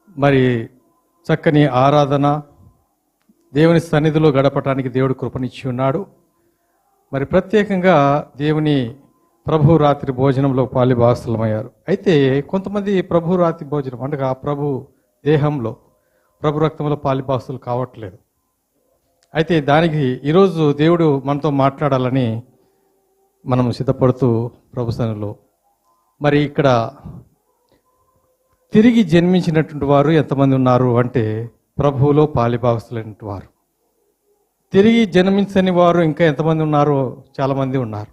మరి చక్కని ఆరాధన దేవుని సన్నిధిలో గడపటానికి దేవుడు కృపనిచ్చి ఉన్నాడు. మరి ప్రత్యేకంగా దేవుని ప్రభు రాత్రి భోజనంలో పాలిభాగస్థులమయ్యారు. అయితే కొంతమంది ప్రభు రాత్రి భోజనం అనగా ప్రభు దేహంలో ప్రభు రక్తంలో పాలిభాగస్థులు కావట్లేదు. అయితే దానికి ఈరోజు దేవుడు మనతో మాట్లాడాలని మనం సిద్ధపడుతూ ప్రభు సన్నిధిలో మరి ఇక్కడ తిరిగి జన్మించినటువంటి వారు ఎంతమంది ఉన్నారు అంటే ప్రభువులో పాలిభాగస్థులైనటువంటి వారు. తిరిగి జన్మించని వారు ఇంకా ఎంతమంది ఉన్నారో చాలామంది ఉన్నారు.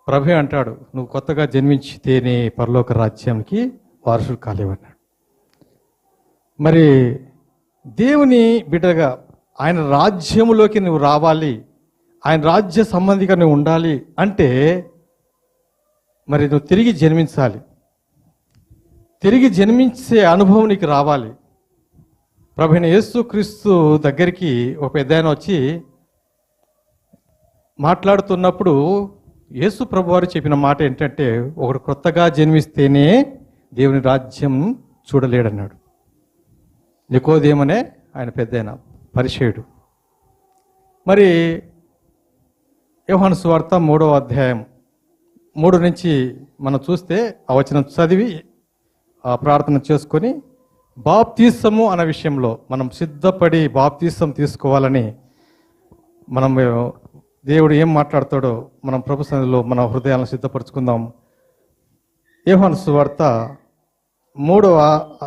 ప్రభు అంటాడు, నువ్వు కొత్తగా జన్మించితేనే పరలోక రాజ్యానికి వారసుడు కాలేవన్నాడు. మరి దేవుని బిడ్డగా ఆయన రాజ్యములోకి నువ్వు రావాలి, ఆయన రాజ్య సంబంధిగా నువ్వు ఉండాలి అంటే మరి నువ్వు తిరిగి జన్మించాలి. తిరిగి జన్మించే అనుభవం నీకు రావాలి. ప్రభువైన యేసుక్రీస్తు దగ్గరికి ఒక పెద్దాయన వచ్చి మాట్లాడుతున్నప్పుడు యేసు ప్రభు వారు చెప్పిన మాట ఏంటంటే, ఒకడు కొత్తగా జన్మిస్తేనే దేవుని రాజ్యం చూడలేడన్నాడు. నికోదేమనే ఆయన పెద్దాయన పరిచయుడు. మరి యోహాను సువార్త 3వ అధ్యాయం 3 నుంచి మనం చూస్తే ఆ వచనం చదివి ఆ ప్రార్థన చేసుకొని బాప్తీసము అనే విషయంలో మనం సిద్ధపడి బాప్తీసం తీసుకోవాలని మనం దేవుడు ఏం మాట్లాడతాడో మనం ప్రభు సన్నిధిలో మన హృదయాలను సిద్ధపరచుకుందాం. యోహాను సువార్త 3వ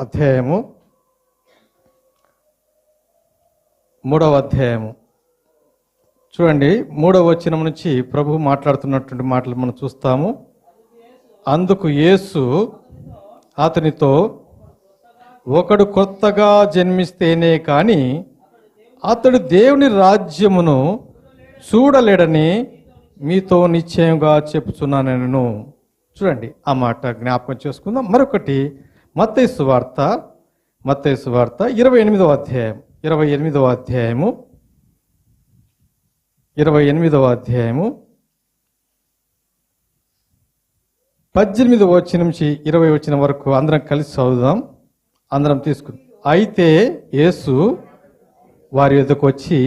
అధ్యాయము చూడండి. 3వ వచనం నుంచి ప్రభు మాట్లాడుతున్నటువంటి మాటలు మనం చూస్తాము. అందుకు యేసు అతనితో, ఒకడు కొత్తగా జన్మిస్తేనే కానీ అతడు దేవుని రాజ్యమును చూడలేడని మీతో నిశ్చయంగా చెప్పుచున్నాను. చూడండి, ఆ మాట జ్ఞాపకం చేసుకుందాం. మరొకటి మత్తయి సువార్త 28వ అధ్యాయం 28వ అధ్యాయము 18వ వచనం నుంచి 20వ వచనం వరకు అందరం కలిసి చదువుదాం. అందరం తీసుకుందాం. అయితే యేసు వారి యొద్దకు వచ్చి,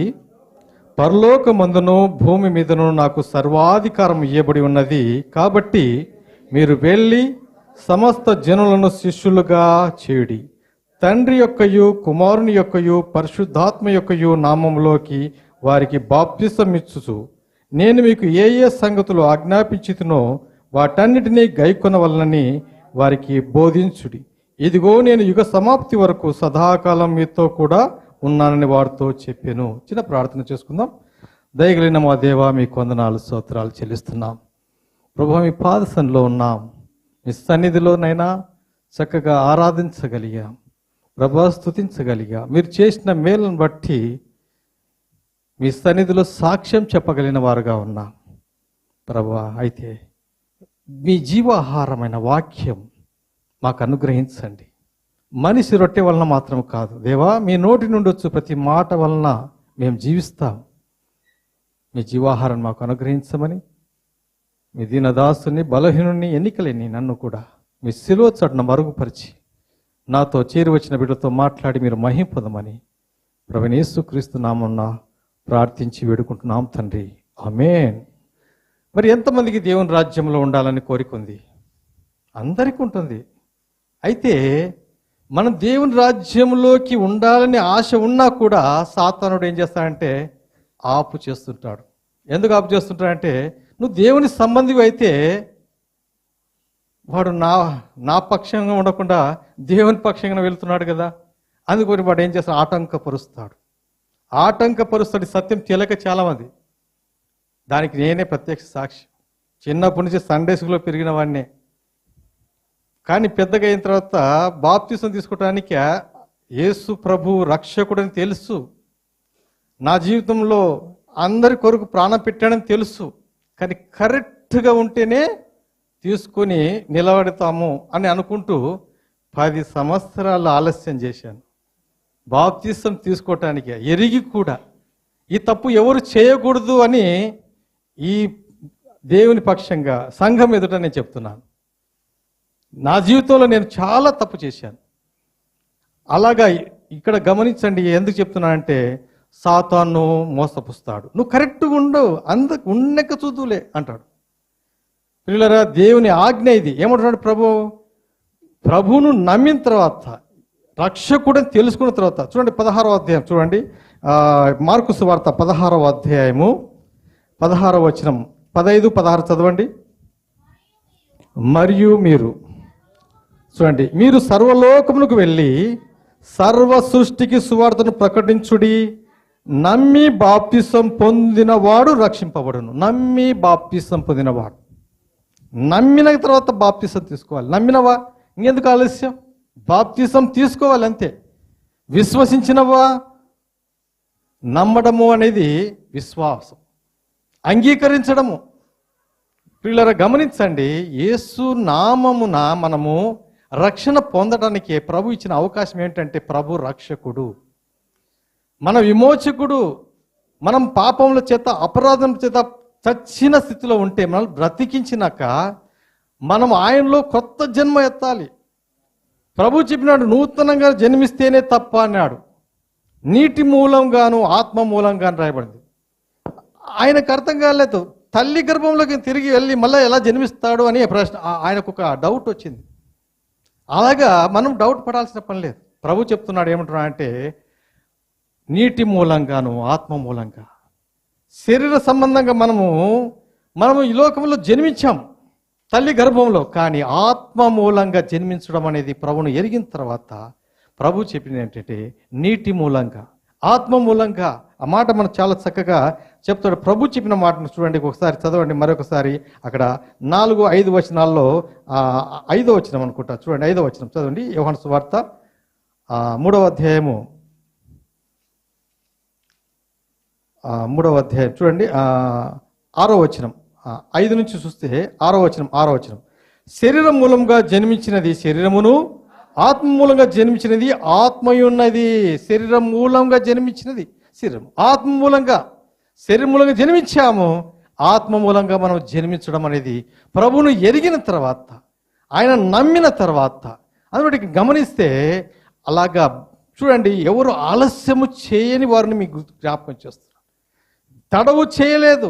పరలోకమందును భూమి మీదను నాకు సర్వాధికారం ఇవ్వబడి ఉన్నది. కాబట్టి మీరు వెళ్ళి సమస్త జనులను శిష్యులుగా చేయుడి. తండ్రి యొక్కయు కుమారుని యొక్కయు పరిశుద్ధాత్మ యొక్కయు నామములోకి వారికి బాప్తిసం ఇచ్చుచు, నేను మీకు ఏ ఏ సంగతులు ఆజ్ఞాపించుతునో వాటన్నిటినీ గైకొనవలనని వారికి బోధించుడి. ఇదిగో నేను యుగ సమాప్తి వరకు సదాకాలం మీతో కూడా ఉన్నానని వారితో చెప్పాను. చిన్న ప్రార్థన చేసుకుందాం. దయగలిగిన మా దేవా, మీకు వందనాలు స్తోత్రాలు చెల్లిస్తున్నాం. ప్రభువా, మీ పాదసంలో ఉన్నాం. మీ సన్నిధిలోనైనా చక్కగా ఆరాధించగలిగాం. ప్రభువా, స్తుతించగలిగా. మీరు చేసిన మేలును బట్టి మీ సన్నిధిలో సాక్ష్యం చెప్పగలిగిన వారుగా ఉన్నాం. ప్రభువా, అయితే మీ జీవాహారమైన వాక్యం మాకు అనుగ్రహించండి. మనిషి రొట్టె వలన మాత్రం కాదు దేవా, మీ నోటి నుండి వచ్చు ప్రతి మాట వలన మేము జీవిస్తాం. మీ జీవాహారం మాకు అనుగ్రహించమని మీ దీనదాసుని బలహీనుని ఎన్నికలేని నన్ను కూడా మీ శిలువ చాటున మరుగుపరిచి నాతో చేరి వచ్చిన బిడ్డతో మాట్లాడి మీరు మహిమ పొందమని ప్రభువైన యేసుక్రీస్తు నామమున ప్రార్థించి వేడుకుంటున్నాం తండ్రి, ఆమేన్. మరి ఎంతమందికి దేవుని రాజ్యంలో ఉండాలని కోరిక ఉంది? అందరికీ ఉంటుంది. అయితే మనం దేవుని రాజ్యంలోకి ఉండాలని ఆశ ఉన్నా కూడా సాతానుడు ఏం చేస్తాడంటే ఆపు చేస్తుంటాడు. ఎందుకు ఆపు చేస్తుంటాడంటే, నువ్వు దేవుని సంబంధివి అయితే వాడు నా పక్షంగా ఉండకుండా దేవుని పక్షంగా వెళ్తున్నాడు కదా, అందుకని వాడు ఏం చేస్తాడు, ఆటంకపరుస్తాడు. సత్యం తెలియక చాలామంది. దానికి నేనే ప్రత్యక్ష సాక్షి. చిన్నప్పటి నుంచి సండే స్కూల్లో పెరిగిన వాడినే. కానీ పెద్దగా అయిన తర్వాత బాప్తిసం తీసుకోవడానికి యేసు ప్రభు రక్షకుడని తెలుసు. నా జీవితంలో అందరి కొరకు ప్రాణం పెట్టాడని తెలుసు. కానీ కరెక్ట్గా ఉంటేనే తీసుకొని నిలబడతాము అని అనుకుంటూ 10 సంవత్సరాలు ఆలస్యం చేశాను బాప్తిసం తీసుకోవటానికి. ఎరిగి కూడా ఈ తప్పు ఎవరు చేయకూడదు అని ఈ దేవుని పక్షంగా సంఘం ఎదుట నేను చెప్తున్నాను. నా జీవితంలో నేను చాలా తప్పు చేశాను. అలాగా ఇక్కడ గమనించండి, ఎందుకు చెప్తున్నానంటే సాతాను మోసపుస్తాడు. నువ్వు కరెక్ట్గా ఉండు, ఉండక చూదులే అంటాడు. పిల్లరా, దేవుని ఆజ్ఞ ఇది. ఏమంటున్నాడు ప్రభువును నమ్మిన తర్వాత, రక్షకుడని తెలుసుకున్న తర్వాత, చూడండి 16వ అధ్యాయం చూడండి, మార్కు సువార్త 16వ అధ్యాయము 16వ వచనం, 15, 16 చదవండి. మరియు మీరు చూడండి, మీరు సర్వలోకమునకు వెళ్ళి సర్వ సృష్టికి సువార్తను ప్రకటించుడి. నమ్మి బాప్తిసం పొందినవాడు రక్షింపబడును. నమ్మి బాప్తిసం పొందినవాడు. నమ్మిన తర్వాత బాప్తిసం తీసుకోవాలి. నమ్మినవా, ఇంకెందుకు ఆలస్యం? బాప్తిసం తీసుకోవాలి అంతే. విశ్వసించినవా, నమ్మడము అనేది విశ్వాసం, అంగీకరించడము. పిల్లరా గమనించండి, యేసు నామమున మనము రక్షణ పొందడానికి ప్రభు ఇచ్చిన అవకాశం ఏంటంటే, ప్రభు రక్షకుడు, మన విమోచకుడు. మనం పాపముల చేత, అపరాధం చేత చచ్చిన స్థితిలో ఉంటే మనం బ్రతికించినాక మనం ఆయనలో కొత్త జన్మ ఎత్తాలి. ప్రభు చెప్పినాడు, నూతనంగా జన్మిస్తేనే తప్ప అన్నాడు. నీటి మూలంగాను ఆత్మ మూలంగాను రాయబడింది. ఆయనకు అర్థం కాలేదు, తల్లి గర్భంలోకి తిరిగి వెళ్ళి మళ్ళీ ఎలా జన్మిస్తాడు అని ప్రశ్న, ఆయనకు ఒక డౌట్ వచ్చింది. అలాగా మనం డౌట్ పడాల్సిన పని లేదు. ప్రభు చెప్తున్నాడు ఏమంటున్నా అంటే, నీటి మూలంగాను ఆత్మ మూలంగా, శరీర సంబంధంగా మనము ఈ లోకంలో జన్మించాం తల్లి గర్భంలో, కానీ ఆత్మ మూలంగా జన్మించడం అనేది ప్రభువును ఎరిగిన తర్వాత ప్రభు చెప్పింది ఏంటంటే, నీటి మూలంగా ఆత్మ మూలంగా. ఆ మాట మనం చాలా చక్కగా చెప్తాడు. ప్రభు చెప్పిన మాటను చూడండి, ఒకసారి చదవండి మరొకసారి. అక్కడ 4, 5 వచనాల్లో 5వ వచనం అనుకుంటా, చూడండి 5వ వచనం చదవండి. యోహాను సువార్త 3వ అధ్యాయము 3వ అధ్యాయం చూడండి 6వ వచనం. 5 నుంచి చూస్తే 6వ వచనం. శరీరం మూలంగా జన్మించినది శరీరమును, ఆత్మ మూలంగా జన్మించినది ఆత్మయున్నది. శరీరం మూలంగా జన్మించినది శరీరం, ఆత్మ మూలంగా, శరీరం మూలంగా జన్మించాము, ఆత్మ మూలంగా మనం జన్మించడం అనేది ప్రభువును ఎరిగిన తర్వాత, ఆయన నమ్మిన తర్వాత. అందుబట్టి గమనిస్తే అలాగా చూడండి, ఎవరు ఆలస్యము చేయని వారిని మీకు జ్ఞాపకం చేస్తున్నారు, తడవు చేయలేదు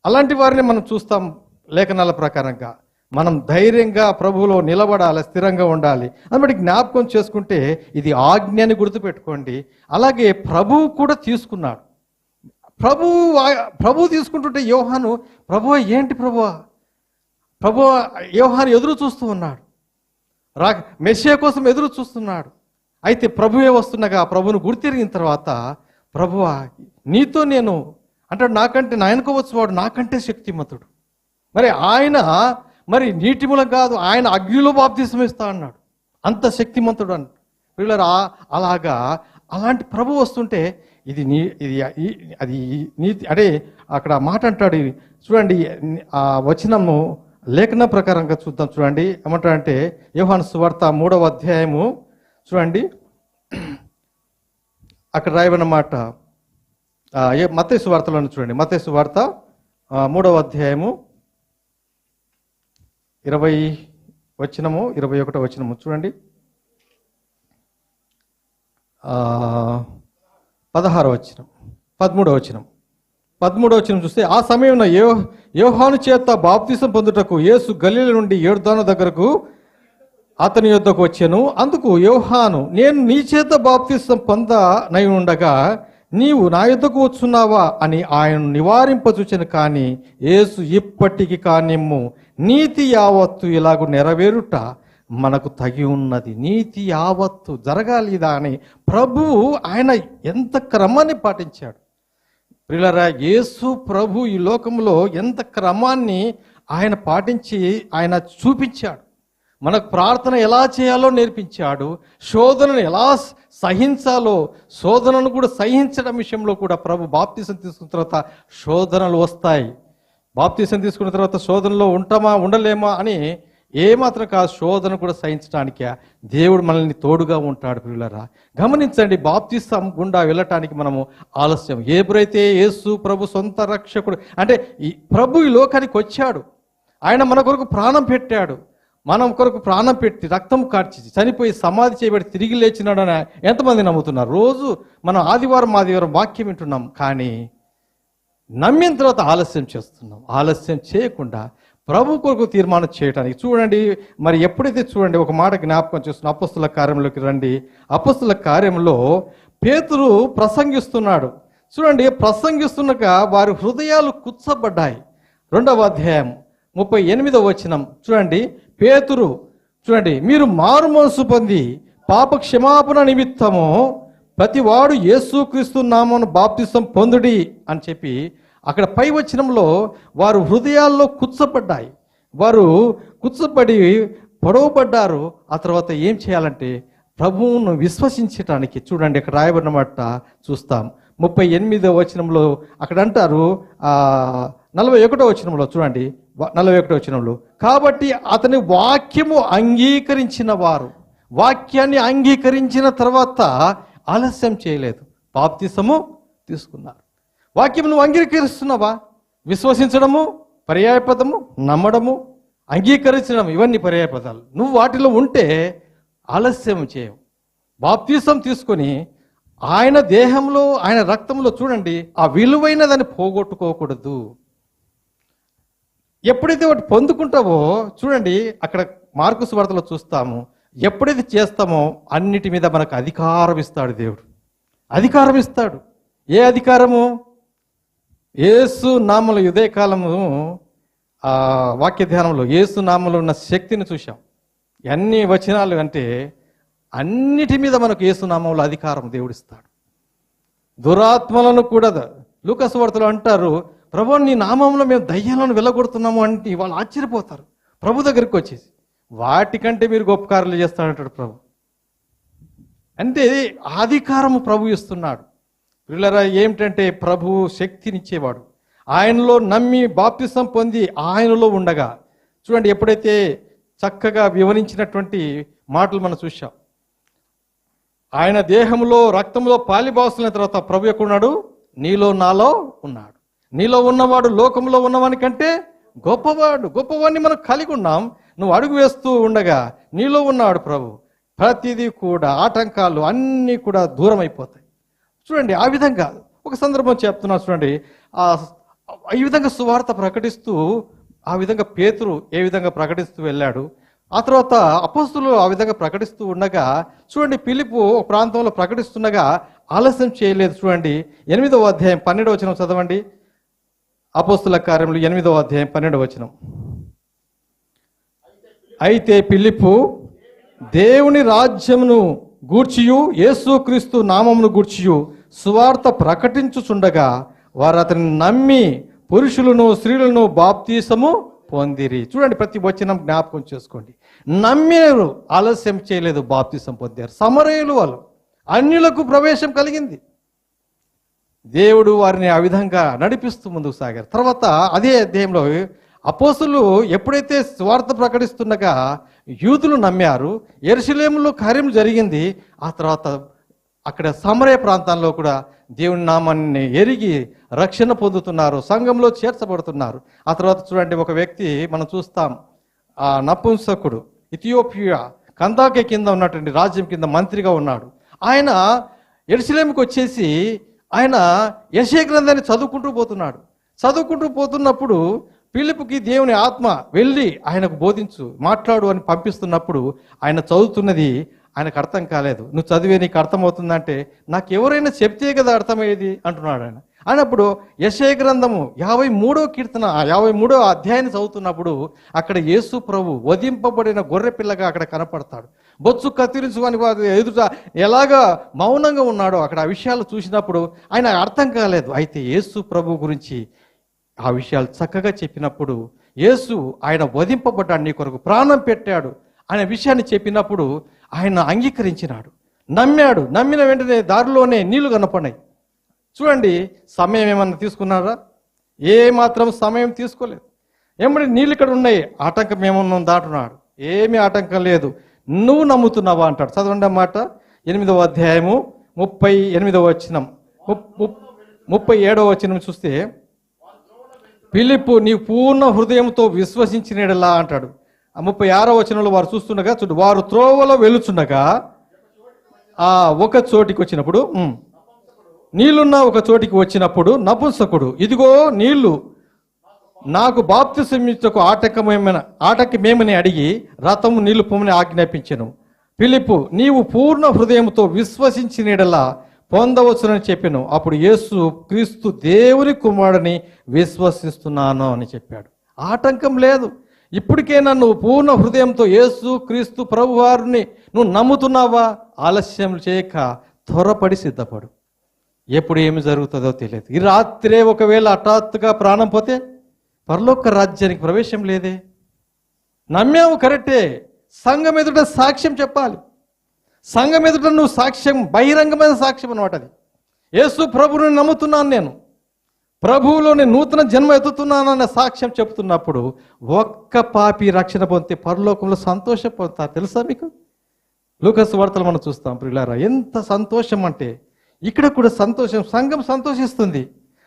అలాంటి వారిని మనం చూస్తాం. లేఖనాల ప్రకారంగా మనం ధైర్యంగా ప్రభువులో నిలబడాలి, స్థిరంగా ఉండాలి. అందుబట్టి జ్ఞాపకం చేసుకుంటే ఇది ఆజ్ఞని గుర్తుపెట్టుకోండి. అలాగే ప్రభువు కూడా తీసుకున్నాడు. ప్రభువు తీసుకుంటుంటే యోహాను, ఏంటి ప్రభువా యోహాను ఎదురు చూస్తూ ఉన్నాడు, మెస్సియా కోసం ఎదురు చూస్తున్నాడు. అయితే ప్రభువే వస్తుండగా ప్రభువును గుర్తిరిగిన తర్వాత, ప్రభువా నీతో నేను అంటాడు, నాకంటే నా వెనుకోవచ్చు వాడు నాకంటే శక్తిమంతుడు. మరి నీటి మూలం కాదు, ఆయన అగ్నిలో బాప్తిసం ఇస్తా అన్నాడు, అంత శక్తిమంతుడు అన్నాడు. పిల్లలు అలాంటి ప్రభు వస్తుంటే ఇది అది నీతి అంటే అక్కడ మాట అంటాడు. చూడండి ఆ వచనము లేఖన ప్రకారంగా చూద్దాం. చూడండి ఏమంటాడంటే, యోహాను సువార్త 3వ అధ్యాయము చూడండి, అక్కడ రాయబడిన మాట మత్తయి సువార్తలోనే చూడండి. మత్తయి సువార్త 3వ అధ్యాయము 20 వచనము 21వ వచనము చూడండి, 16వ వచనం 13వ వచనం 13వ వచనం చూస్తే, ఆ సమయంలో యోహాను చేత బాప్తిసం పొందుటకు యేసు గలిలయ నుండి యోర్దాను దగ్గరకు అతని యొద్దకు వచ్చెను. అందుకు యోహాను, నేను నీ చేత బాప్తిసం పొందనై ఉండగా నీవు నా యొద్దకు వచ్చున్నావా అని ఆయన నివారింపచూచెను. కానీ యేసు, ఇప్పటికి కానిమ్ము, నీతి యావత్తు ఇలాగూ నెరవేరుట మనకు తగి ఉన్నది. నీతి యావత్తు జరగాలి ఇదా అని ప్రభువు ఆయన ఎంత క్రమాన్ని పాటించాడు. ప్రియులారా, యేసు ప్రభు ఈ లోకంలో ఎంత క్రమాన్ని ఆయన పాటించి ఆయన చూపించాడు. మనకు ప్రార్థన ఎలా చేయాలో నేర్పించాడు. శోధనను ఎలా సహించాలో, శోధనను కూడా సహించడం విషయంలో కూడా ప్రభు బాప్తిసం తీసుకున్న తర్వాత శోధనలు వస్తాయి. బాప్తిసం తీసుకున్న తర్వాత శోధనలో ఉంటామా ఉండలేమా అని ఏమాత్రం కాదు, శోధన కూడా సహించడానికే దేవుడు మనల్ని తోడుగా ఉంటాడు. పిల్లరా గమనించండి, బాప్తిసం గుండా వెళ్ళటానికి మనము ఆలస్యం. ఎప్పుడైతే యేసు ప్రభు సొంత రక్షకుడు అంటే ప్రభు ఈ లోకానికి వచ్చాడు, ఆయన మన కొరకు ప్రాణం పెట్టాడు, మనం కొరకు ప్రాణం పెట్టి రక్తం కార్చి చనిపోయి సమాధి చేయబడి తిరిగి లేచినాడని ఎంతమంది నమ్ముతున్నారు? రోజు మనం ఆదివారం వాక్యం వింటున్నాం, కానీ నమ్మిన తర్వాత ఆలస్యం చేస్తున్నాం. ఆలస్యం చేయకుండా ప్రభు కొరకు తీర్మానం చేయడానికి చూడండి. మరి ఎప్పుడైతే చూడండి, ఒక మాట జ్ఞాపకం చేస్తున్న అపొస్తలుల కార్యంలోకి రండి. అపొస్తలుల కార్యంలో పేతురు ప్రసంగిస్తున్నాడు. చూడండి, ప్రసంగిస్తున్నక వారి హృదయాలు కుచ్చబడ్డాయి. 2వ అధ్యాయం 38వ వచనం చూడండి. పేతురు చూడండి, మీరు మారు మనసు పొంది పాప క్షమాపణ నిమిత్తము ప్రతివాడు యేసుక్రీస్తు నామమున బాప్తిసం పొందుడి అని చెప్పి అక్కడ పై వచనంలో వారు హృదయాల్లో కుచ్చపడ్డాయి. వారు కుచ్చపడి పొడవబడ్డారు. ఆ తర్వాత ఏం చేయాలంటే ప్రభువును విశ్వసించటానికి చూడండి, అక్కడ రాయబడిన మాట చూస్తాం. 38వ వచనంలో అక్కడ అంటారు, 41వ వచనంలో చూడండి, 41వ వచనంలో, కాబట్టి అతని వాక్యము అంగీకరించిన వారు, వాక్యాన్ని అంగీకరించిన తర్వాత ఆలస్యం చేయలేదు, బాప్తిసము తీసుకున్నారు. వాక్యం నువ్వు అంగీకరిస్తున్నావా? విశ్వసించడము పర్యాయపదము, నమ్మడము, అంగీకరించడం, ఇవన్నీ పర్యాయపదాలు. నువ్వు వాటిలో ఉంటే ఆలస్యం చేయవు. బాప్తిసం తీసుకొని ఆయన దేహంలో ఆయన రక్తంలో చూడండి, ఆ విలువైన దాన్ని పోగొట్టుకోకూడదు. ఎప్పుడైతే వాటి పొందుకుంటావో చూడండి, అక్కడ మార్కు సువార్తలో చూస్తాము, ఎప్పుడైతే చేస్తామో అన్నిటి మీద మనకు అధికారం ఇస్తాడు దేవుడు. అధికారం ఇస్తాడు. ఏ అధికారము? యేసు నామములో ఉదయకాలము వాక్య ధ్యానంలో యేసు నామములో ఉన్న శక్తిని చూశాం. ఎన్ని వచనాలు అంటే అన్నిటి మీద మనకు యేసు నామములో అధికారం దేవుడిస్తాడు. దురాత్మలను కూడా లూకా సువార్తలో అంటారు, ప్రభు నీ నామంలో మేము దయ్యాలను వెళ్ళగొడుతున్నాము అంటే వాళ్ళు ఆశ్చర్యపోతారు ప్రభు దగ్గరికి వచ్చేసి. వాటికంటే మీరు గొప్ప కార్యాలు చేస్తాడంటాడు ప్రభు. అంటే అధికారము ప్రభు ఇస్తున్నాడు. పిల్లరా, ఏమిటంటే ప్రభు శక్తినిచ్చేవాడు. ఆయనలో నమ్మి బాప్తిసం పొంది ఆయనలో ఉండగా చూడండి, ఎప్పుడైతే చక్కగా వివరించినటువంటి మాటలు మనం చూశాం. ఆయన దేహంలో రక్తంలో పాలిభాసులైన తర్వాత ప్రభు ఎక్కడున్నాడు? నీలో నాలో ఉన్నాడు. నీలో ఉన్నవాడు లోకంలో ఉన్నవాని కంటే గొప్పవాడు. గొప్పవాడిని మనం కలిగి ఉన్నాం. నువ్వు అడుగు వేస్తూ ఉండగా నీలో ఉన్నాడు ప్రభు. ప్రతిదీ కూడా ఆటంకాలు అన్నీ కూడా దూరం అయిపోతాయి. చూడండి, ఆ విధంగా ఒక సందర్భం చెప్తున్నా చూడండి. ఈ విధంగా సువార్త ప్రకటిస్తూ, ఆ విధంగా పేతురు ఏ విధంగా ప్రకటిస్తూ వెళ్ళాడు. ఆ తర్వాత అపోస్తులు ఆ విధంగా ప్రకటిస్తూ ఉండగా చూడండి, ఫిలిప్పు ఒక ప్రాంతంలో ప్రకటిస్తుండగా ఆలస్యం చేయలేదు. చూడండి, 8వ అధ్యాయం 12వ వచనం చదవండి. అపోస్తుల కార్యములు 8వ అధ్యాయం 12వ వచనం. అయితే ఫిలిప్పు దేవుని రాజ్యమును గూర్చియు యేసుక్రీస్తు నామమును గూర్చియు సువార్త ప్రకటించుచుండగా వారు అతన్ని నమ్మి పురుషులను స్త్రీలను బాప్తీసము పొందిరి. చూడండి, ప్రతి వచనం జ్ఞాపకం చేసుకోండి. నమ్మినారు, ఆలస్యం చేయలేదు, బాప్తీసం పొందారు. సమరయులు వాళ్ళు, అన్యులకు ప్రవేశం కలిగింది. దేవుడు వారిని ఆ విధంగా నడిపిస్తూ ముందుకు సాగారు. తర్వాత అదే అధ్యాయంలో అపోస్తులు ఎప్పుడైతే స్వార్థ ప్రకటిస్తుండగా యూదులు నమ్మారు, యెరూషలేములో కార్యం జరిగింది. ఆ తర్వాత అక్కడ సమరయ ప్రాంతాల్లో కూడా దేవుని నామాన్ని ఎరిగి రక్షణ పొందుతున్నారు, సంఘంలో చేర్చబడుతున్నారు. ఆ తర్వాత చూడండి, ఒక వ్యక్తి మనం చూస్తాం, ఆ నపుంసకుడు, ఇథియోపియా కందాకే కింద ఉన్నటువంటి రాజ్యం కింద మంత్రిగా ఉన్నాడు. ఆయన యెరూషలేముకి వచ్చేసి ఆయన యెషయా గ్రంథాన్ని చదువుకుంటూ పోతున్నప్పుడు ఫిలిప్పుకి దేవుని ఆత్మ వెళ్ళి ఆయనకు బోధించు, మాట్లాడు అని పంపిస్తున్నప్పుడు ఆయన చదువుతున్నది ఆయనకు అర్థం కాలేదు. నువ్వు చదివే నీకు అర్థమవుతుందంటే నాకు ఎవరైనా చెప్తే కదా అర్థమయ్యేది అంటున్నాడు ఆయన. అయినప్పుడు యెషయా గ్రంథము 53వ కీర్తన 53వ అధ్యాయాన్ని చదువుతున్నప్పుడు అక్కడ యేసు ప్రభు వధింపబడిన గొర్రె పిల్లగా అక్కడ కనపడతాడు. బొత్సు కత్తిరించుకొని ఎదుట ఎలాగా మౌనంగా ఉన్నాడో అక్కడ ఆ విషయాలు చూసినప్పుడు ఆయన అర్థం కాలేదు. అయితే యేసు ప్రభు గురించి ఆ విషయాలు చక్కగా చెప్పినప్పుడు, యేసు ఆయన వధింపబడ్డాడు, నీ కొరకు ప్రాణం పెట్టాడు అనే విషయాన్ని చెప్పినప్పుడు ఆయన అంగీకరించినాడు, నమ్మాడు. నమ్మిన వెంటనే దారిలోనే నీళ్లు కనపడినాయి. చూడండి, సమయం ఏమన్నా తీసుకున్నారా? ఏ మాత్రం సమయం తీసుకోలేదు. ఏమంటే నీళ్ళు ఇక్కడ ఉన్నాయి, ఆటంకం ఏమన్నా దాటున్నాడు. ఏమీ ఆటంకం లేదు, నువ్వు నమ్ముతున్నావా అంటాడు. చదవండి మాట, 8వ అధ్యాయము 38వ వచనం, 37వ వచనం చూస్తే, ఫిలిప్పు నీ పూర్ణ హృదయంతో విశ్వసించినలా అంటాడు. 36వ వచనంలో వారు చూస్తుండగా చూడు, వారు త్రోవలో వెలుచుండగా ఒక చోటికి వచ్చినప్పుడు, నీళ్లున్న ఒక చోటికి వచ్చినప్పుడు నపుంసకుడు, ఇదిగో నీళ్లు, నాకు బాప్తిసమిచ్చుటకు ఆటంకమేమని అడిగి రథము నీళ్లు పొమ్మని ఆజ్ఞాపించెను. ఫిలిప్పు, నీవు పూర్ణ హృదయంతో విశ్వసించినడలా పొందవచ్చునని చెప్పాను. అప్పుడు యేసు, క్రీస్తు దేవుని కుమారుడిని విశ్వసిస్తున్నాను అని చెప్పాడు. ఆటంకం లేదు. ఇప్పటికైనా నువ్వు పూర్ణ హృదయంతో యేసు క్రీస్తు ప్రభువారిని నువ్వు నమ్ముతున్నావా? ఆలస్యం చేయక త్వరపడి సిద్ధపడు. ఎప్పుడు ఏమి జరుగుతుందో తెలియదు. ఈ రాత్రే ఒకవేళ హఠాత్తుగా ప్రాణం పోతే పరలోక రాజ్యానికి ప్రవేశం లేదే. నమ్మావు కరెక్టే, సంఘం ఎదుట సాక్ష్యం చెప్పాలి. సంఘం ఎదుట నువ్వు సాక్ష్యం, బహిరంగమైన సాక్ష్యం అన్నమాట అది. యేసు ప్రభువుని నమ్ముతున్నాను, నేను ప్రభువులో నేను నూతన జన్మ ఎత్తుతున్నానన్న సాక్ష్యం చెప్తున్నప్పుడు ఒక్క పాపి రక్షణ పొందితే పరలోకంలో సంతోషం పొందుతారు. తెలుసా మీకు? లూకాసు వార్తలు మనం చూస్తాం ప్రియులారా, ఎంత సంతోషం అంటే ఇక్కడ కూడా సంతోషం, సంఘం సంతోషిస్తుంది.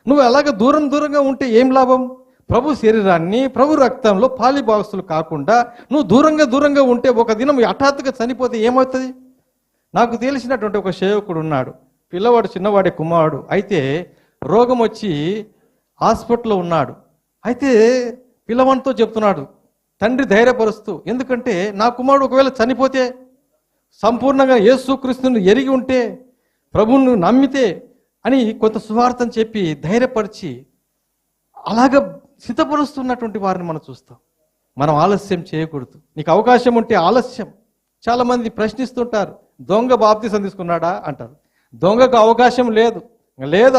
నువ్వు అలాగ దూరంగా ఉంటే ఏం లాభం? ప్రభు శరీరాన్ని, ప్రభు రక్తంలో పాలిభాగస్తులు కాకుండా నువ్వు దూరంగా ఉంటే ఒక దినం హఠాత్తుగా చనిపోతే ఏమవుతుంది? నాకు తెలిసినటువంటి ఒక సేవకుడు ఉన్నాడు. పిల్లవాడు చిన్నవాడే, కుమారుడు. అయితే రోగం వచ్చి హాస్పిటల్లో ఉన్నాడు. అయితే పిల్లవాడితో చెప్తున్నాడు, తండ్రి ధైర్యపరుస్తూ, ఎందుకంటే నా కుమారుడు ఒకవేళ చనిపోతే, సంపూర్ణంగా యేసుక్రీస్తుని ఎరిగి ఉంటే, ప్రభువును నమ్మితే అని కొంత సువార్తని చెప్పి ధైర్యపరిచి అలాగ సిద్ధపరుస్తున్నటువంటి వారిని మనం చూస్తాం. మనం ఆలస్యం చేయకూడదు. నీకు అవకాశం ఉంటే ఆలస్యం. చాలామంది ప్రశ్నిస్తుంటారు, దొంగ బాప్తిసం తీసుకున్నాడా అంటారు. దొంగకు అవకాశం లేదు,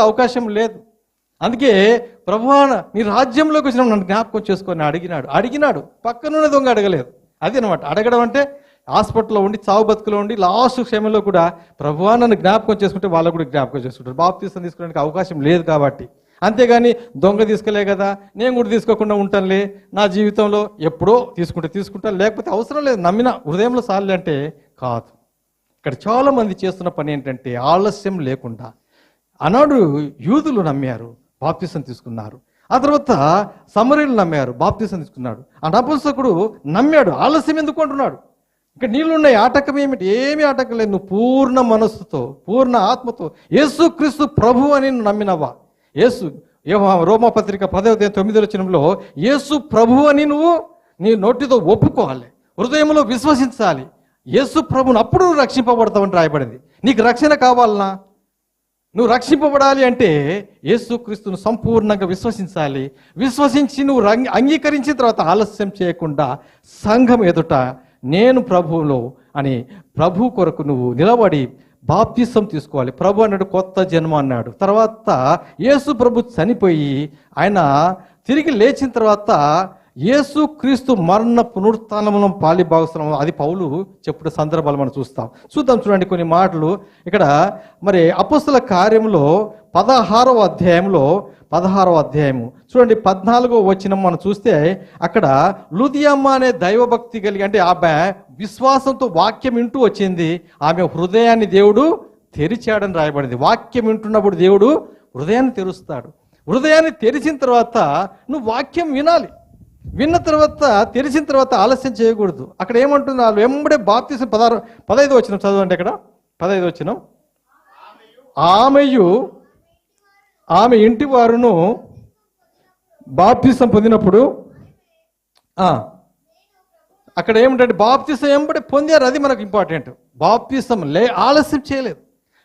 అవకాశం లేదు. అందుకే ప్రభువా నీ రాజ్యంలోకి వచ్చిన నన్ను జ్ఞాపకం చేసుకొని అడిగినాడు. పక్కనున్న దొంగ అడగలేదు. అది అనమాట అడగడం అంటే. హాస్పిటల్లో ఉండి, చావు బతుకులో ఉండి, లాస్ట్ క్షేమంలో కూడా ప్రభువా నన్ను జ్ఞాపకం చేసుకుంటే వాళ్ళు కూడా జ్ఞాపకం చేసుకుంటారు. బాప్తిసం తీసుకోవడానికి అవకాశం లేదు కాబట్టి. అంతేగాని దొంగ తీసుకోలే కదా, నేను కూడా తీసుకోకుండా ఉంటానులే, నా జీవితంలో ఎప్పుడో తీసుకుంటాను, లేకపోతే అవసరం లేదు, నమ్మిన హృదయంలో సార్లు అంటే కాదు. ఇక్కడ చాలా మంది చేస్తున్న పని ఏంటంటే ఆలస్యం లేకుండా. ఆనాడు యూదులు నమ్మారు, బాప్తిసం తీసుకున్నారు. ఆ తర్వాత సమరీయులు నమ్మారు, బాప్తిసం తీసుకున్నాడు. ఆ నపుంసకుడు నమ్మాడు, ఆలస్యం ఎందుకు అంటున్నాడు? ఇక్కడ నీళ్ళున్నాయి, ఆటంకం ఏమిటి? ఏమీ ఆటంకం లేదు. నువ్వు పూర్ణ మనస్సుతో, పూర్ణ ఆత్మతో యేసు క్రీస్తు ప్రభు అని నువ్వు నమ్మినవా? యేసు రోమాపత్రిక 10:9 వచనంలో యేసు ప్రభు అని నువ్వు నీ నోటితో ఒప్పుకోవాలి, హృదయంలో విశ్వసించాలి. యేసు ప్రభుని, అప్పుడు నువ్వు రక్షింపబడతావని రాయబడింది. నీకు రక్షణ కావాలనా? నువ్వు రక్షింపబడాలి అంటే యేసుక్రీస్తును సంపూర్ణంగా విశ్వసించాలి. విశ్వసించి నువ్వు అంగీకరించిన తర్వాత ఆలస్యం చేయకుండా సంఘం ఎదుట నేను ప్రభువులో అని ప్రభు కొరకు నువ్వు నిలబడి బాప్తిసం తీసుకోవాలి. ప్రభు అన్నాడు కొత్త జన్మ అన్నాడు. తర్వాత యేసు ప్రభు చనిపోయి ఆయన తిరిగి లేచిన తర్వాత యేసు క్రీస్తు మరణ పునరుత్థానములో పాలిభాగస్వాం, అది పౌలు చెప్పుడు సందర్భాలు మనం చూద్దాం. చూడండి కొన్ని మాటలు ఇక్కడ. మరి అపోస్తల కార్యంలో 16వ అధ్యాయము చూడండి 14వ వచనం మనం చూస్తే, అక్కడ లుదియమ్మ అనే దైవభక్తి కలిగి, అంటే ఆమె విశ్వాసంతో వాక్యం వింటూ వచ్చింది. ఆమె హృదయాన్ని దేవుడు తెరిచాడని రాయబడింది. వాక్యం వింటున్నప్పుడు దేవుడు హృదయాన్ని తెరుస్తాడు. హృదయాన్ని తెరిచిన తర్వాత నువ్వు వాక్యం వినాలి. విన్న తర్వాత, తెరిచిన తర్వాత ఆలస్యం చేయకూడదు. అక్కడ ఏమంటుంది? వాళ్ళు వెంబడే బాప్తిసం 15 వచనం చదవండి. అక్కడ 15 వచనం, ఆమె ఇంటి వారును బాప్తిసం పొందినప్పుడు, అక్కడ ఏమిటంటే బాప్తిసం వెంబడే పొందారు. అది మనకు ఇంపార్టెంట్. బాప్తిసం ఆలస్యం చేయలేదు,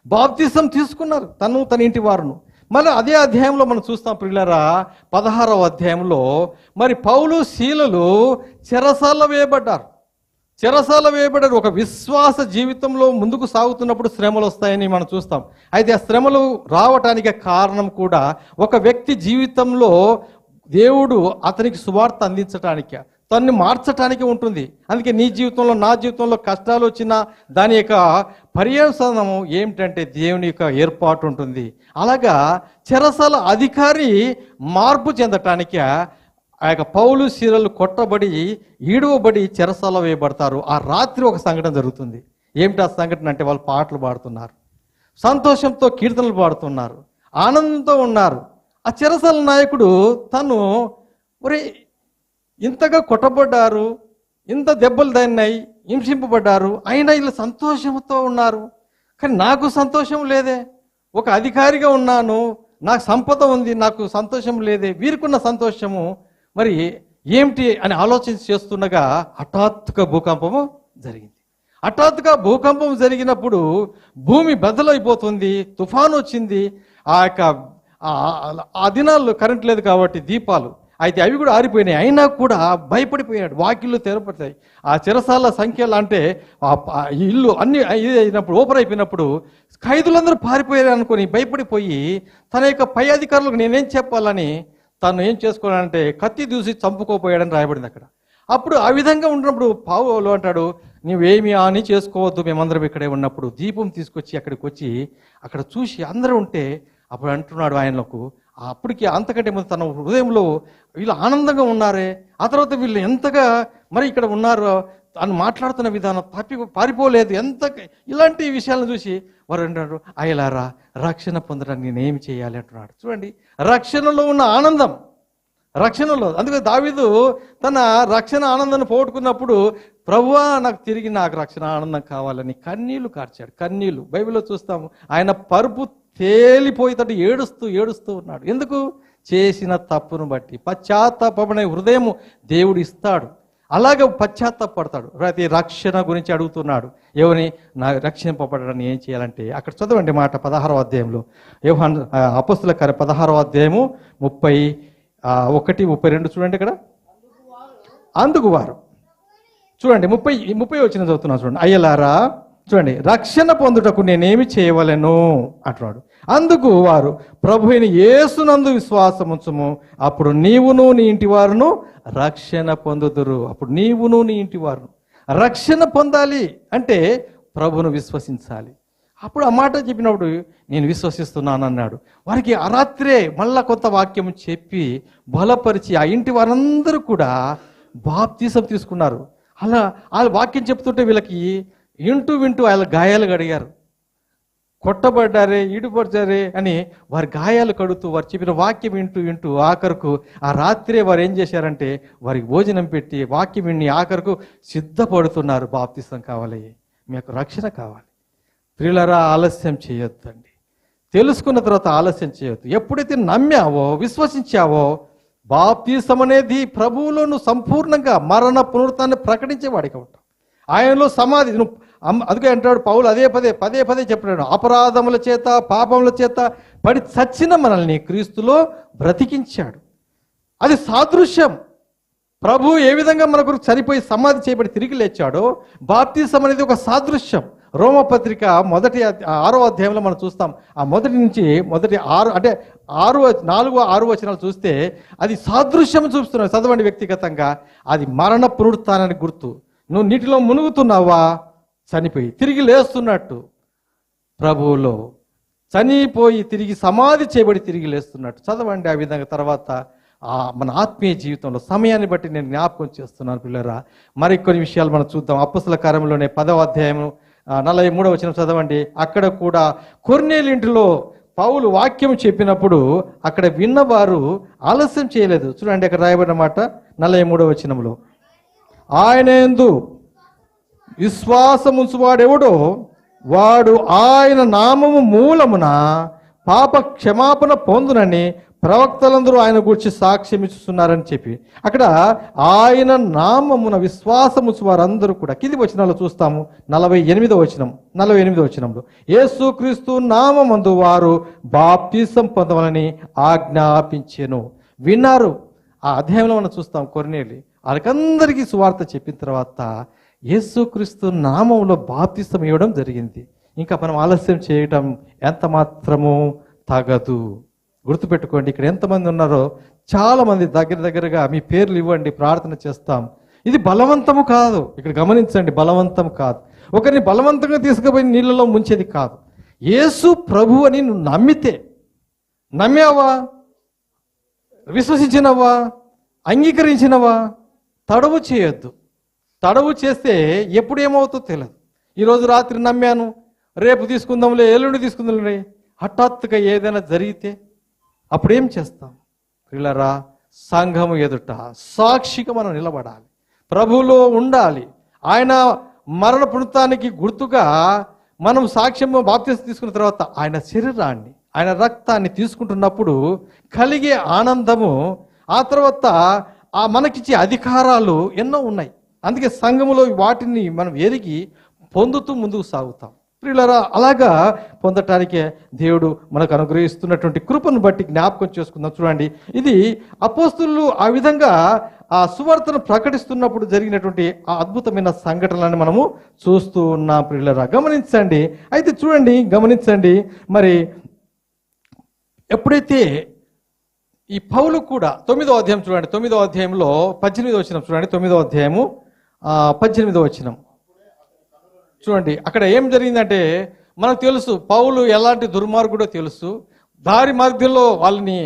బాప్తిసం తీసుకున్నారు తన ఇంటి వారును. మళ్ళీ అదే అధ్యాయంలో మనం చూస్తాం ప్రియులారా, 16వ అధ్యాయంలో మరి పౌలు శీలలు చెరసాల వేయబడ్డారు. ఒక విశ్వాస జీవితంలో ముందుకు సాగుతున్నప్పుడు శ్రమలు వస్తాయని మనం చూస్తాం. అయితే ఆ శ్రమలు రావటానికి కారణం కూడా ఒక వ్యక్తి జీవితంలో దేవుడు అతనికి సువార్త అందించటానికి, తన్ని మార్చటానికి ఉంటుంది. అందుకే నీ జీవితంలో, నా జీవితంలో కష్టాలు వచ్చినా దాని యొక్క పర్యవసానము ఏమిటంటే దేవుని యొక్క ఏర్పాటు ఉంటుంది. అలాగా చెరసాల అధికారి మార్పు చెందటానికి ఆ యొక్క పౌలు శీలలు కొట్టబడి, ఈడవబడి చెరసాల వేయబడతారు. ఆ రాత్రి ఒక సంఘటన జరుగుతుంది. ఏమిటి ఆ సంఘటన అంటే, వాళ్ళు పాటలు పాడుతున్నారు, సంతోషంతో కీర్తనలు పాడుతున్నారు, ఆనందంతో ఉన్నారు. ఆ చెరసాల నాయకుడు తను, ఒరే ఇంతగా కొట్టబడ్డారు, ఇంత దెబ్బలు తగినాయి, హింసింపబడ్డారు, అయినా వీళ్ళు సంతోషంతో ఉన్నారు. కానీ నాకు సంతోషం లేదే, ఒక అధికారిగా ఉన్నాను, నాకు సంపద ఉంది, నాకు సంతోషం లేదే, వీరికున్న సంతోషము మరి ఏమిటి అని ఆలోచన చేస్తుండగా హఠాత్తుగా భూకంపము జరిగింది. హఠాత్తుగా భూకంపం జరిగినప్పుడు భూమి బద్దలైపోతుంది, తుఫాను వచ్చింది. ఆ దినాల్లో కరెంట్ లేదు కాబట్టి దీపాలు అయితే అవి కూడా ఆరిపోయినాయి. అయినా కూడా భయపడిపోయాడు. వాకిళ్ళు తెరపడతాయి. ఆ చెరసాల సంఖ్యలు అంటే ఇల్లు అన్ని ఇది అయినప్పుడు ఓపెన్ అయిపోయినప్పుడు ఖైదులందరూ పారిపోయారు అనుకొని భయపడిపోయి తన యొక్క పై అధికారులకు నేనేం చెప్పాలని తను ఏం చేసుకోవాలంటే కత్తి దూసి చంపుకోపోయాడని రాయబడింది అక్కడ. అప్పుడు ఆ విధంగా ఉన్నప్పుడు పావులు అంటాడు, నువ్వేమి హాని చేసుకోవద్దు, మేమందరం ఇక్కడే ఉన్నప్పుడు దీపం తీసుకొచ్చి అక్కడికి వచ్చి అక్కడ చూసి అందరూ ఉంటే అప్పుడు అంటున్నాడు ఆయనకు, అప్పటికి అంతకంటే ముందు తన హృదయంలో వీళ్ళు ఆనందంగా ఉన్నారే, ఆ తర్వాత వీళ్ళు ఎంతగా మరి ఇక్కడ ఉన్నారు అని మాట్లాడుతున్న విధానం పారిపోలేదు, ఎంత ఇలాంటి విషయాలను చూసి వారు అంటారు, అయ్యలారా రక్షణ పొందడానికి నేనేమి చేయాలి అంటున్నాడు. చూడండి, రక్షణలో ఉన్న ఆనందం, రక్షణలో. అందుకే దావీదు తన రక్షణ ఆనందాన్ని పోగొట్టుకున్నప్పుడు ప్రభువా నాకు రక్షణ ఆనందం కావాలని కన్నీళ్లు కార్చాడు. కన్నీళ్లు బైబిల్లో చూస్తాము. ఆయన పరుపు తేలిపోయేటట్టు ఏడుస్తూ ఉన్నాడు. ఎందుకు? చేసిన తప్పును బట్టి. పశ్చాత్తాపడే హృదయము దేవుడు ఇస్తాడు. అలాగే పశ్చాత్తాపడతాడు. ప్రతి రక్షణ గురించి అడుగుతున్నాడు. ఎవరిని? నా రక్షింపబడడాన్ని ఏం చేయాలంటే అక్కడ చదవండి మాట 16వ అధ్యాయంలో, యోహాను అపోస్తలుల కార్యం 16వ అధ్యాయము 31, 32 చూడండి. ఇక్కడ అందుకు వారు చూడండి 30 వచ్చిన చదువుతున్నాను చూడండి. అయ్యలారా చూడండి, రక్షణ పొందుటకు నేనేమి చేయవలెను అంటున్నాడు. అందుకు వారు, ప్రభు అయిన యేసునందు విశ్వాసం ఉంచుము, అప్పుడు నీవును నీ ఇంటి వారును రక్షణ పొందుదురు. అప్పుడు నీవును నీ ఇంటి వారును రక్షణ పొందాలి అంటే ప్రభును విశ్వసించాలి. అప్పుడు ఆ మాట చెప్పినప్పుడు నేను విశ్వసిస్తున్నాను అన్నాడు. వారికి ఆ రాత్రే మళ్ళా కొత్త వాక్యం చెప్పి బలపరిచి ఆ ఇంటి వారందరూ కూడా బాప్తీసం తీసుకున్నారు. అలా ఆ వాక్యం చెప్తుంటే వీళ్ళకి వింటూ వాళ్ళ గాయాలు కడిగారు. కొట్టబడ్డారే, ఈడుపడ్డారే అని వారి గాయాలు కడుతూ వారు చెప్పిన వాక్యం వింటూ ఆఖరుకు ఆ రాత్రే వారు ఏం చేశారంటే వారికి భోజనం పెట్టి వాక్యం విని ఆఖరుకు సిద్ధపడుతున్నారు. బాప్తీసం కావాలి, మీకు రక్షణ కావాలి. ప్రియులారా, ఆలస్యం చేయొద్దండి. తెలుసుకున్న తర్వాత ఆలస్యం చేయొద్దు. ఎప్పుడైతే నమ్మావో, విశ్వసించావో, బాప్తీసం అనేది ప్రభువులో సంపూర్ణంగా మరణ పునరుత్థానాన్ని ప్రకటించేవాడిగా ఉంటాం. ఆయనలో సమాధి. అందుకే అంటాడు పౌలు పదే చెప్పాడు, అపరాధముల చేత పాపముల చేత పడి చచ్చిన మనల్ని క్రీస్తులో బ్రతికించాడు. అది సాదృశ్యం. ప్రభు ఏ విధంగా మన కొరకు చనిపోయి సమాధి చేయబడి తిరిగి లేచాడో బాప్తీసం అనేది ఒక సాదృశ్యం. రోమపత్రిక 6వ అధ్యాయంలో మనం చూస్తాం. ఆ మొదటి 6 అంటే 4-6 వచనాలు చూస్తే అది సాదృశ్యం చూస్తున్నాడు. చదవండి వ్యక్తిగతంగా. అది మరణ పునరుత్థానానికి గుర్తు. నువ్వు నీటిలో మునుగుతున్నావా? చనిపోయి తిరిగి లేస్తున్నట్టు, ప్రభువులో చనిపోయి తిరిగి సమాధి చేయబడి తిరిగి లేస్తున్నట్టు చదవండి. ఆ విధంగా తర్వాత మన ఆత్మీయ జీవితంలో సమయాన్ని బట్టి నేను జ్ఞాపకం చేస్తున్నాను పిల్లరా. మరికొన్ని విషయాలు మనం చూద్దాం. అపోస్తలుల కార్యంలోనే 10వ అధ్యాయము 43వ వచనం చదవండి. అక్కడ కూడా కొర్నేలి ఇంటిలో పౌలు వాక్యం చెప్పినప్పుడు అక్కడ విన్నవారు ఆలస్యం చేయలేదు. చూడండి అక్కడ రాయబడిన మాట 43వ వచనంలో, ఆయన యందు విశ్వాసముంచువాడెవడో వాడు ఆయన నామము మూలమున పాప క్షమాపణ పొందునని ప్రవక్తలందరూ ఆయన గురించి సాక్ష్యం ఇస్తున్నారని చెప్పి అక్కడ ఆయన నామమున విశ్వాసముంచు వారందరూ కూడా కింది వచనాలు చూస్తాము. 48వ వచనంలో, యేసుక్రీస్తు నామమందు వారు బాప్తీసం పొందవలని ఆజ్ఞాపించెను. విన్నారు. ఆ అధ్యాయంలో మనం చూస్తాం. కొర్నేలి వాళ్ళకందరికీ సువార్త చెప్పిన తర్వాత యేసుక్రీస్తు నామంలో బాప్తీసం ఇవ్వడం జరిగింది. ఇంకా మనం ఆలస్యం చేయటం ఎంత మాత్రము తగదు. గుర్తుపెట్టుకోండి, ఇక్కడ ఎంతమంది ఉన్నారో చాలా మంది దగ్గరగా మీ పేర్లు ఇవ్వండి, ప్రార్థన చేస్తాం. ఇది బలవంతము కాదు. ఇక్కడ గమనించండి, బలవంతం కాదు. ఒకరిని బలవంతంగా తీసుకుపోయి నీళ్ళలో ముంచేది కాదు. యేసు ప్రభు అని నువ్వు నమ్మావా, విశ్వసించినవా, అంగీకరించినవా, తడవు చేయొద్దు. తడవు చేస్తే ఎప్పుడు ఏమవుతుందో తెలియదు. ఈరోజు రాత్రి నమ్మాను, రేపు తీసుకుందాంలే, ఎల్లుండి తీసుకుందాంలే, హఠాత్తుగా ఏదైనా జరిగితే అప్పుడేం చేస్తాం? పిల్లరా, సంఘము ఎదుట సాక్షిగా మనం నిలబడాలి. ప్రభువులో ఉండాలి. ఆయన మరణ పునరుత్థానానికి గుర్తుగా మనం సాక్ష్యము బాప్తిసం తీసుకున్న తర్వాత ఆయన శరీరాన్ని, ఆయన రక్తాన్ని తీసుకుంటున్నప్పుడు కలిగే ఆనందము, ఆ తర్వాత ఆ మనకిచ్చే అధికారాలు ఎన్నో ఉన్నాయి. అందుకే సంఘములో వాటిని మనం ఎరిగి పొందుతూ ముందుకు సాగుతాం. ప్రియులారా, అలాగా పొందటానికే దేవుడు మనకు అనుగ్రహిస్తున్నటువంటి కృపను బట్టి జ్ఞాపకం చేసుకుందాం. చూడండి, ఇది అపోస్తులు ఆ విధంగా ఆ సువార్తను ప్రకటిస్తున్నప్పుడు జరిగినటువంటి ఆ అద్భుతమైన సంఘటనలను మనము చూస్తూ ఉన్నాం. ప్రియులారా, గమనించండి. అయితే చూడండి, గమనించండి, మరి ఎప్పుడైతే ఈ పౌలు కూడా 9వ అధ్యాయం చూడండి, 9వ అధ్యాయంలో 18వ వచనం చూడండి, 9వ అధ్యాయము 18వ వచనం చూడండి. అక్కడ ఏం జరిగిందంటే మనకు తెలుసు, పౌలు ఎలాంటి దుర్మార్గుడో తెలుసు. దారి మార్గంలో వాళ్ళని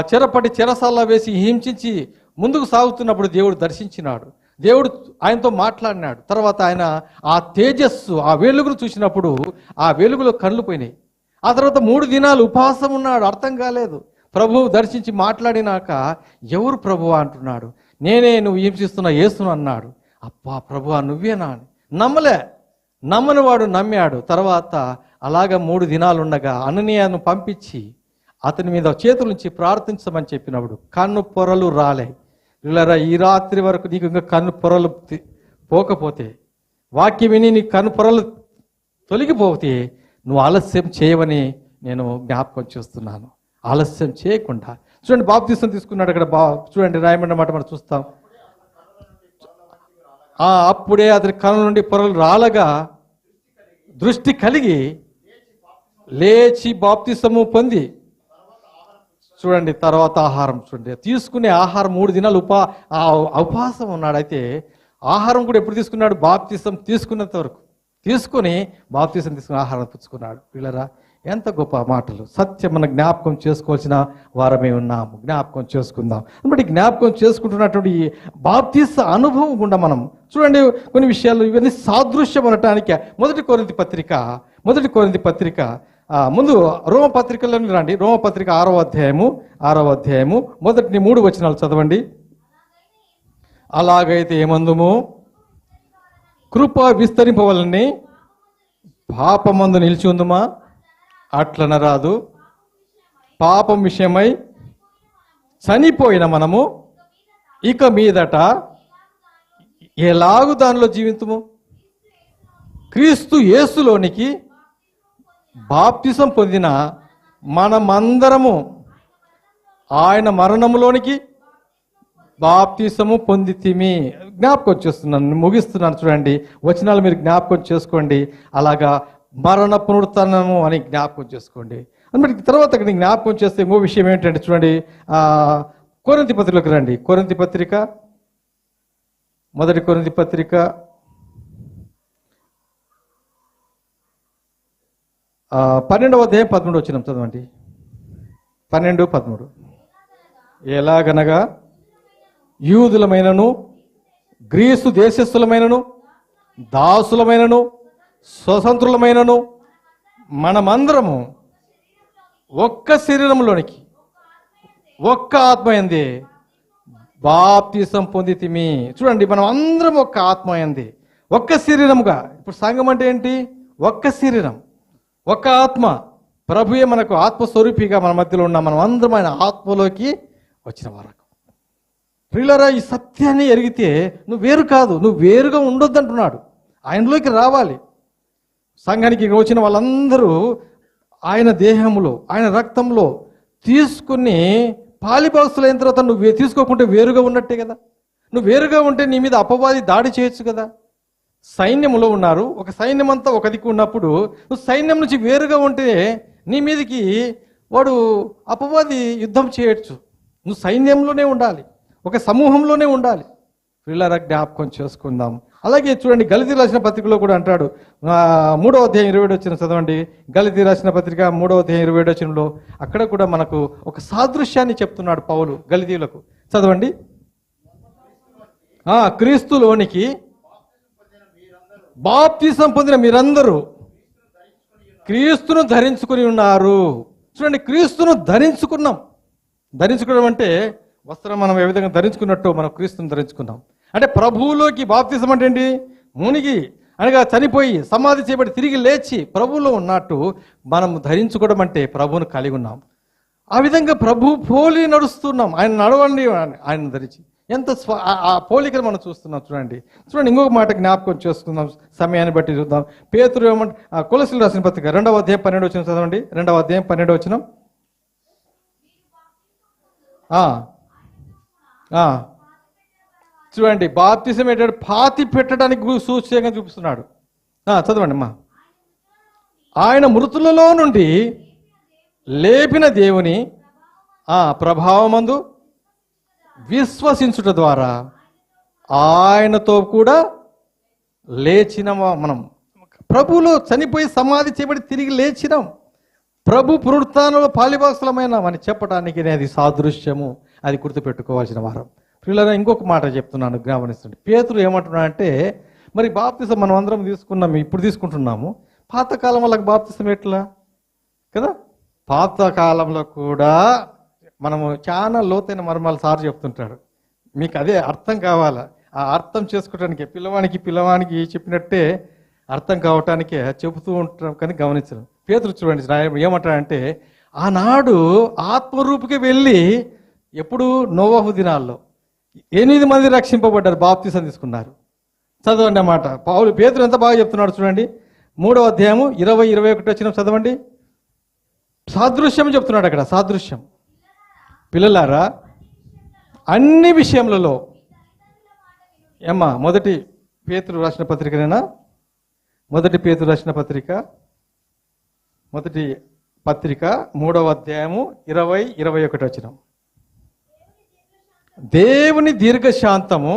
చెరపట్టి చెరసాల్లో వేసి హింసించి ముందుకు సాగుతున్నప్పుడు దేవుడు దర్శించినాడు. దేవుడు ఆయనతో మాట్లాడినాడు. తర్వాత ఆయన ఆ తేజస్సు, ఆ వెలుగును చూసినప్పుడు ఆ వెలుగులో కళ్ళు పోయినాయి. ఆ తర్వాత 3 దినాలు ఉపవాసం ఉన్నాడు. అర్థం కాలేదు. ప్రభువు దర్శించి మాట్లాడినాక, ఎవరు ప్రభువా అంటున్నాడు. నేనే, నువ్వు హింసిస్తున్న యేసును అన్నాడు. అబ్బా ప్రభువా నువ్వేనా అని నమ్మని వాడు నమ్మాడు. తర్వాత అలాగ 3 దినాలు ఉండగా అననీయను పంపించి అతని మీద చేతులుంచి ప్రార్థించమని చెప్పినప్పుడు కన్ను పొరలు రాలే. ఇలా ఈ రాత్రి వరకు నీకు ఇంకా కన్ను పొరలు పోకపోతే, వాక్యం విని నీ కన్ను పొరలు తొలగిపోతే నువ్వు ఆలస్యం చేయవని నేను జ్ఞాపకం చేస్తున్నాను. ఆలస్యం చేయకుండా చూడండి, బాప్తిసం తీసుకున్నాడు. అక్కడ చూడండి, రాయమన్న మాట మనం చూస్తాం. అప్పుడే అతని కన్ను నుండి పొరలు రాలగా దృష్టి కలిగి లేచి బాప్తిసము పొంది, చూడండి, తర్వాత ఆహారం చూడండి, తీసుకునే ఆహారం 3 దినాలు ఉపవాసం ఉన్నాడు. అయితే ఆహారం కూడా ఎప్పుడు తీసుకున్నాడు? బాప్తిసం తీసుకున్నంత వరకు తీసుకుని బాప్తిసం తీసుకుని ఆహారం పుచ్చుకున్నాడు. వీళ్ళరా, ఎంత గొప్ప మాటలు! సత్యం మనం జ్ఞాపకం చేసుకోవాల్సిన వారమే ఉన్నాము. జ్ఞాపకం చేసుకుందాం. కాబట్టి జ్ఞాపకం చేసుకుంటున్నటువంటి ఈ బాప్తిస అనుభవం గుండా మనం చూడండి కొన్ని విషయాలు, ఇవన్నీ సాదృశ్యం అనటానికి మొదటి కొరింథీ పత్రిక ముందు రోమ పత్రికలను రండి. రోమ పత్రిక 6వ అధ్యాయము మొదటి 3 వచనాలు చదవండి. అలాగైతే ఏమందుము, కృప విస్తరింపవలని పాపమందు నిలిచి ఉందుమా? అట్లనరాదు. పాపం విషయమై చనిపోయిన మనము ఇక మీదట ఎలాగు దానిలో జీవితము? క్రీస్తు యేసులోనికి బాప్తిసం పొందిన మనమందరము ఆయన మరణములోనికి బాప్తిసము పొందితిమి. జ్ఞాపకం చేస్తున్నాను, ముగిస్తున్నాను. చూడండి, వచనాలు మీరు జ్ఞాపకం చేసుకోండి. అలాగా మరణ పునరుత్థానము అని జ్ఞాపకం చేసుకోండి. అందుకే తర్వాత అక్కడ జ్ఞాపకం చేస్తే ఇంకో విషయం ఏంటంటే చూడండి, కొరింథీ పత్రికలోకి రండి. కొరింథీ పత్రిక, మొదటి కొరింథీ పత్రిక 12వ అధ్యాయం 13 వచనం చదవండి. 12-13. ఎలాగనగా యూదులమైనను గ్రీసు దేశస్థులమైనను దాసులమైనను స్వతంత్రులమైనను మనమందరము ఒక్క శరీరంలోనికి ఒక్క ఆత్మ యందే బాప్తిసం పొందితిమి. చూడండి, మనం అందరం ఒక్క ఆత్మ యందే ఒక్క శరీరముగా. ఇప్పుడు సంఘం అంటే ఏంటి? ఒక్క శరీరం, ఒక్క ఆత్మ. ప్రభుయే మనకు ఆత్మస్వరూపిగా మన మధ్యలో ఉన్న మనం అందరం ఆయన ఆత్మలోకి వచ్చిన వారు. ప్రియులారా, ఈ సత్యాన్ని ఎరిగితే నువ్వు వేరు కాదు, నువ్వు వేరుగా ఉండొద్దు అంటున్నాడు. ఆయనలోకి రావాలి. సంఘానికి వచ్చిన వాళ్ళందరూ ఆయన దేహంలో, ఆయన రక్తంలో తీసుకుని పాలిభాగస్తులైన తర్వాత నువ్వు తీసుకోకుంటే వేరుగా ఉన్నట్టే కదా. నువ్వు వేరుగా ఉంటే నీ మీద అపవాది దాడి చేయొచ్చు కదా. సైన్యంలో ఉన్నారు, ఒక సైన్యం అంతా ఒక దిక్కు ఉన్నప్పుడు నువ్వు సైన్యం నుంచి వేరుగా ఉంటే నీ మీదకి వాడు అపవాది యుద్ధం చేయొచ్చు. నువ్వు సైన్యంలోనే ఉండాలి, ఒక సమూహంలోనే ఉండాలి. పిల్లల జ్ఞాపకం చేసుకుందాం. అలాగే చూడండి, గలతీ రాసిన పత్రికలో కూడా అంటాడు. 3వ అధ్యాయం 27 వచనం చదవండి. గలతీ రాసిన పత్రిక 3వ అధ్యాయం 27 వచనంలో అక్కడ కూడా మనకు ఒక సాదృశ్యాన్ని చెప్తున్నాడు పౌలు గలతీయులకు. చదవండి. క్రీస్తులోనికి బాప్తిసం పొందిన మీరందరూ క్రీస్తును ధరించుకుని ఉన్నారు. చూడండి, క్రీస్తును ధరించుకున్నాం. ధరించుకోవడం అంటే వస్త్రం మనం ఏ విధంగా ధరించుకున్నట్టు మనం క్రీస్తును ధరించుకున్నాం. అంటే ప్రభువులోకి బాప్తిసం అంటే ఏంటి? మునిగి అనగా చనిపోయి సమాధి చేయబడి తిరిగి లేచి ప్రభువులో ఉన్నట్టు మనం ధరించుకోవడం అంటే ప్రభువును కలిగి ఉన్నాం. ఆ విధంగా ప్రభు పోలి నడుస్తున్నాం. ఆయన నడవండి, ఆయన ధరించి ఎంత ఆ పోలికను మనం చూస్తున్నాం. చూడండి ఇంకొక మాట జ్ఞాపకం చేసుకుందాం, సమయాన్ని బట్టి చూద్దాం. పేతురు ఏమంటే కొలస్సీలు రాసిన పత్రిక 2వ అధ్యాయం 12వ వచనం చదవండి. 2వ అధ్యాయం 12వ వచనం. చూడండి, బాప్తిసం ఏంటంటే పాతి పెట్టడానికి సూచనగా చూపిస్తున్నాడు. చదవండి అమ్మా. ఆయన మృతులలో నుండి లేపిన దేవుని ప్రభావమందు విశ్వసించుట ద్వారా ఆయనతో కూడా లేచిన మనం. ప్రభువులో చనిపోయి సమాధి చేయబడి తిరిగి లేచినాం. ప్రభు పునరుత్థానంలో పాలిభాగస్థులమైన అని చెప్పడానికి అది సాదృశ్యము, అది గుర్తుపెట్టుకోవాల్సిన వారం. పిల్లల ఇంకొక మాట చెప్తున్నాను, గమనిస్తుంది. పేతురు ఏమంటున్నా అంటే, మరి బాప్తిసం మనం అందరం తీసుకున్నాము, ఇప్పుడు తీసుకుంటున్నాము. పాతకాలం వాళ్ళకి బాప్తిసం ఎట్లా కదా? పాతకాలంలో కూడా మనము చాలా లోతైన మర్మాలు సార్ చెప్తుంటాడు. మీకు అదే అర్థం కావాలా, ఆ అర్థం చేసుకోవటానికి పిల్లవానికి చెప్పినట్టే అర్థం కావటానికే చెబుతూ ఉంటాం. కానీ గమనించడం. పేతురు చూడండి ఏమంటాడంటే, ఆనాడు ఆత్మరూపుకి వెళ్ళి, ఎప్పుడు నోవహు దినాల్లో 8 మంది రక్షింపబడ్డారు, బాప్తిసం తీసుకున్నారు. చదవండి అన్నమాట. పేతురు ఎంత బాగా చెప్తున్నాడు చూడండి. 3వ అధ్యాయము 20-21 వచ్చిన చదవండి. సాదృశ్యం చెప్తున్నాడు అక్కడ. సాదృశ్యం. పిల్లలారా, అన్ని విషయములలో ఏమ్మా, మొదటి పేతురు రాసిన పత్రికనేనా? మొదటి 3వ అధ్యాయము 20-21 వచ్చిన. దేవుని దీర్ఘశాంతము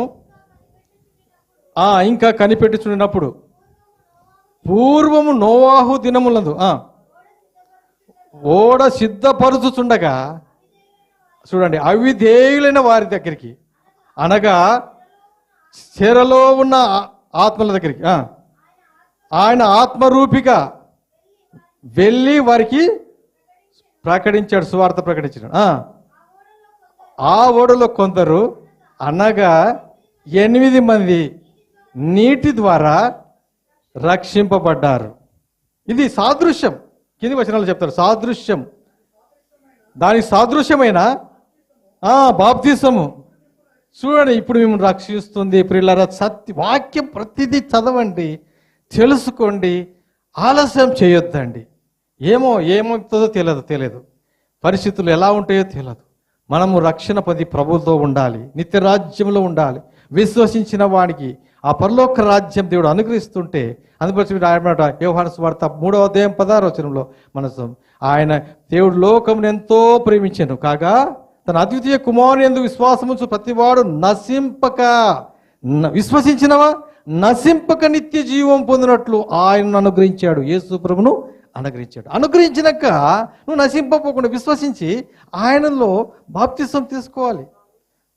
ఇంకా కనిపెట్టుచున్నప్పుడు పూర్వము నోవాహు దినములందు ఓడ సిద్ధపరుచుచుండగా, చూడండి, అవిధేయులైన వారి దగ్గరికి, అనగా చెరలో ఉన్న ఆత్మల దగ్గరికి ఆయన ఆత్మరూపిగా వెళ్ళి వారికి ప్రకటించాడు, సువార్త ప్రకటించాడు. ఆ ఓడలో కొందరు, అనగా 8 మంది నీటి ద్వారా రక్షింపబడ్డారు. ఇది సాదృశ్యం. కింది వచనాలు చెప్తారు సాదృశ్యం. దానికి సాదృశ్యమైన బాప్తిసము. చూడండి, ఇప్పుడు మేము రక్షిస్తుంది. ప్రియులారా, వాక్యం ప్రతిదీ చదవండి, తెలుసుకోండి, ఆలస్యం చేయొద్దండి. ఏమవుతుందో తెలియదు, పరిస్థితులు ఎలా ఉంటాయో తెలియదు. మనము రక్షణ పొంది ప్రభువుతో ఉండాలి, నిత్య రాజ్యంలో ఉండాలి. విశ్వసించిన వాడికి ఆ పరలోక రాజ్యం దేవుడు అనుగ్రహిస్తుంటే, అందుబట్టి యోహాను సువార్త 3వ అధ్యాయం 16వ వచనంలో ఆయన దేవుడు లోకమును ఎంతో ప్రేమించెను కాగా తన అద్వితీయ కుమారుని యందు విశ్వాసముంచు ప్రతివాడు విశ్వసించినవా నశింపక నిత్య జీవం పొందినట్లు ఆయనను అనుగ్రహించాడు. యేసు ప్రభును అనుగ్రహించినాక నువ్వు నశింపపోకుండా విశ్వసించి ఆయనలో బాప్తిసం తీసుకోవాలి.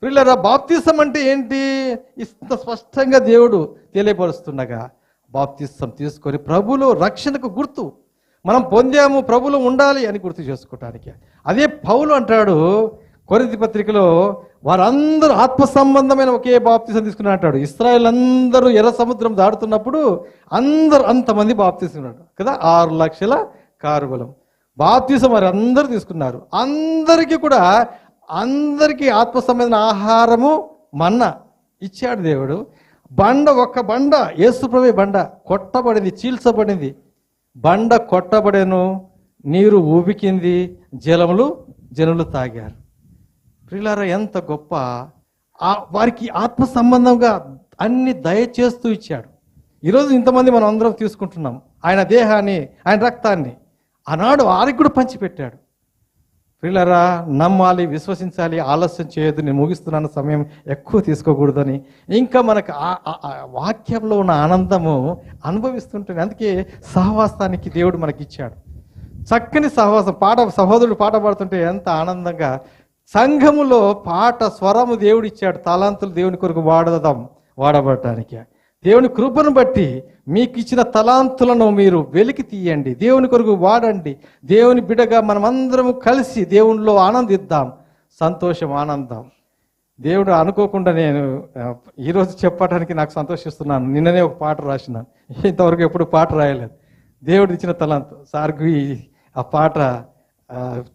ప్రియులారా, బాప్తిసం అంటే ఏంటి? ఇంత స్పష్టంగా దేవుడు తెలియపరుస్తుండగా బాప్తిసం తీసుకొని ప్రభులో రక్షణకు గుర్తు మనం పొందాము, ప్రభులో ఉండాలి అని గుర్తు చేసుకోవటానికి. అదే పౌలు అంటాడు కొరింథీ పత్రికలో, వారందరూ ఆత్మ సంబంధమైన ఒకే బాప్తిసం తీసుకుని అంటాడు. ఇశ్రాయేల్ అందరూ ఎర్ర సముద్రం దాడుతున్నప్పుడు అంతమంది బాప్తిసం కదా, 6 లక్షల కారుబలం బాప్తిసం వారు అందరూ తీసుకున్నారు. అందరికీ ఆత్మ సంబంధమైన ఆహారము మన్నా ఇచ్చాడు దేవుడు. ఒక్క బండ, యేసుప్రభువే బండ కొట్టబడింది, చీల్చబడింది. బండ కొట్టబడేను, నీరు ఊబికింది, జనులు తాగారు. ప్రియులారా, ఎంత గొప్ప! వారికి ఆత్మ సంబంధంగా అన్ని దయచేస్తూ ఇచ్చాడు. ఈరోజు ఇంతమంది మనం అందరం తీసుకుంటున్నాం ఆయన దేహాన్ని, ఆయన రక్తాన్ని. ఆనాడు వారికి కూడా పంచిపెట్టాడు. ప్రియులారా, నమ్మాలి, విశ్వసించాలి, ఆలస్యం చేయొద్దు. నేను ముగిస్తున్నాను, సమయం ఎక్కువ తీసుకోకూడదని. ఇంకా మనకు వాక్యంలో ఉన్న ఆనందము అనుభవిస్తుంటుంది. అందుకే సహవాసానికి దేవుడు మనకి ఇచ్చాడు చక్కని సహవాసం. సహోదరుడు పాట పాడుతుంటే ఎంత ఆనందంగా, సంఘములో పాట స్వరము దేవుడు ఇచ్చాడు. తలాంతులు దేవుని కొరకు వాడబడటానికి. దేవుని కృపను బట్టి మీకు ఇచ్చిన తలాంతులను మీరు వెలికి తీయండి, దేవుని కొరకు వాడండి. దేవుని బిడ్డగా మనమందరము కలిసి దేవునిలో ఆనందిద్దాం. సంతోషం, ఆనందం. దేవుడు అనుకోకుండా నేను ఈరోజు చెప్పడానికి నాకు సంతోషిస్తున్నాను. నిన్ననే ఒక పాట రాసినాను, ఇంతవరకు ఎప్పుడు పాట రాయలేదు. దేవుడు ఇచ్చిన తలాంత్ సార్కి ఆ పాట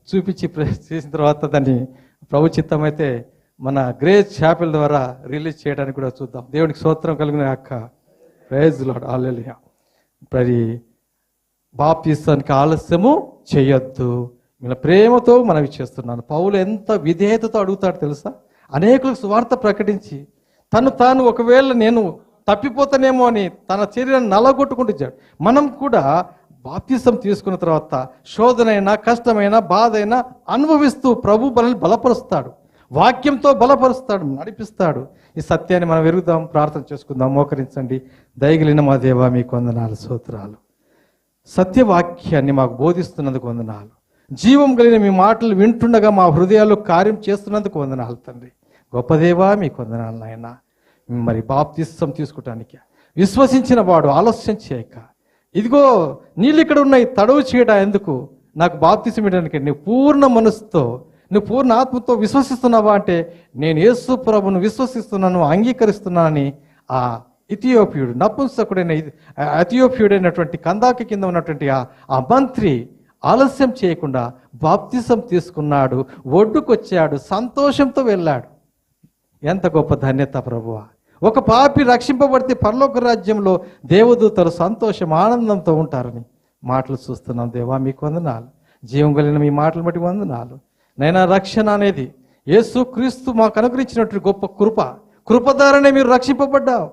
చూపించి చేసిన తర్వాత దాన్ని ప్రభు చిత్తమైతే మన గ్రేస్ షాపిల్ ద్వారా రిలీజ్ చేయడానికి కూడా చూద్దాం. దేవునికి స్తోత్రం కలిగిన అక్క. ప్రైజ్ లార్డ్, హల్లెలూయా. మరి బాప్తిసానికి ఆలస్యము చేయొద్దు. ఇలా ప్రేమతో మనవి చేస్తున్నాను. పౌలు ఎంత విధేయతతో అడుగుతాడు తెలుసా? అనేకులకు సువార్త ప్రకటించి తాను ఒకవేళ నేను తప్పిపోతానేమో అని తన శరీరాన్ని నలగొట్టుకుంటున్నాడు. మనం కూడా బాప్తిసం తీసుకున్న తర్వాత శోధనైనా కష్టమైనా బాధ అయినా అనుభవిస్తూ ప్రభు మనల్ని బలపరుస్తాడు, వాక్యంతో బలపరుస్తాడు, నడిపిస్తాడు. ఈ సత్యాన్ని మనం ఎరుగుదాం, ప్రార్థన చేసుకుందాం. మోకరించండి. దయగలిగిన మా దేవా, మీకు వందనాలు, స్తోత్రాలు. సత్యవాక్యాన్ని మాకు బోధిస్తున్నందుకు వందనాలు. జీవం కలిగిన మీ మాటలు వింటుండగా మా హృదయాల్లో కార్యం చేస్తున్నందుకు వందనాలు తండ్రి. గొప్ప దేవా, మీకు వందనాలు నాయన. మరి బాప్తిసం తీసుకుంటానికి విశ్వసించిన వాడు ఆలస్యం చేయక, ఇదిగో నీళ్ళు ఇక్కడ ఉన్నాయి, తడవు చేయడం ఎందుకు, నాకు బాప్తిసం ఇవ్వడానికి నువ్వు పూర్ణ మనసుతో, నువ్వు పూర్ణ ఆత్మతో విశ్వసిస్తున్నావా అంటే నేను యేసు ప్రభువును విశ్వసిస్తున్నాను, అంగీకరిస్తున్నానని ఆ ఇథియోపియుడు, నపుంసకుడైన ఇథియోపియుడైనటువంటి కందాకి కింద ఉన్నటువంటి ఆ మంత్రి ఆలస్యం చేయకుండా బాప్తిసం తీసుకున్నాడు, ఒడ్డుకొచ్చాడు, సంతోషంతో వెళ్ళాడు. ఎంత గొప్ప ధన్యత ప్రభువా. ఒక పాపి రక్షింపబడితే పరలోక రాజ్యంలో దేవదూతలు సంతోషం ఆనందంతో ఉంటారని మాటలు చూస్తున్నాం. దేవా, మీకు వందనాలు. జీవం కలిగిన మీ మాటలు బట్టి వందనాలు నైనా. రక్షణ అనేది యేసు క్రీస్తు మాకు అనుగ్రహించినటువంటి గొప్ప కృప ద్వారానే మీరు రక్షింపబడ్డావు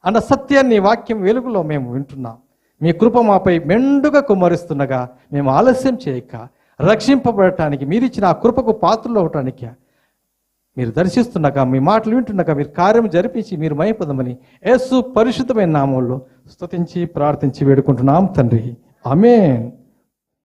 అన్న సత్యాన్ని వాక్యం వెలుగులో మేము వింటున్నాం. మీ కృప మాపై మెండుగా కుమ్మరిస్తుండగా మేము ఆలస్యం చేయక రక్షింపబడటానికి, మీరిచ్చిన ఆ కృపకు పాత్రలు అవటానికి మీరు దర్శిస్తుండగా, మీ మాటలు వింటుండగా మీరు కార్యం జరిపించి మీరు మహిమపొందమని యేసు పరిశుద్ధమైన నామంలో స్తుతించి ప్రార్థించి వేడుకుంటున్నాం తండ్రి. ఆమేన్.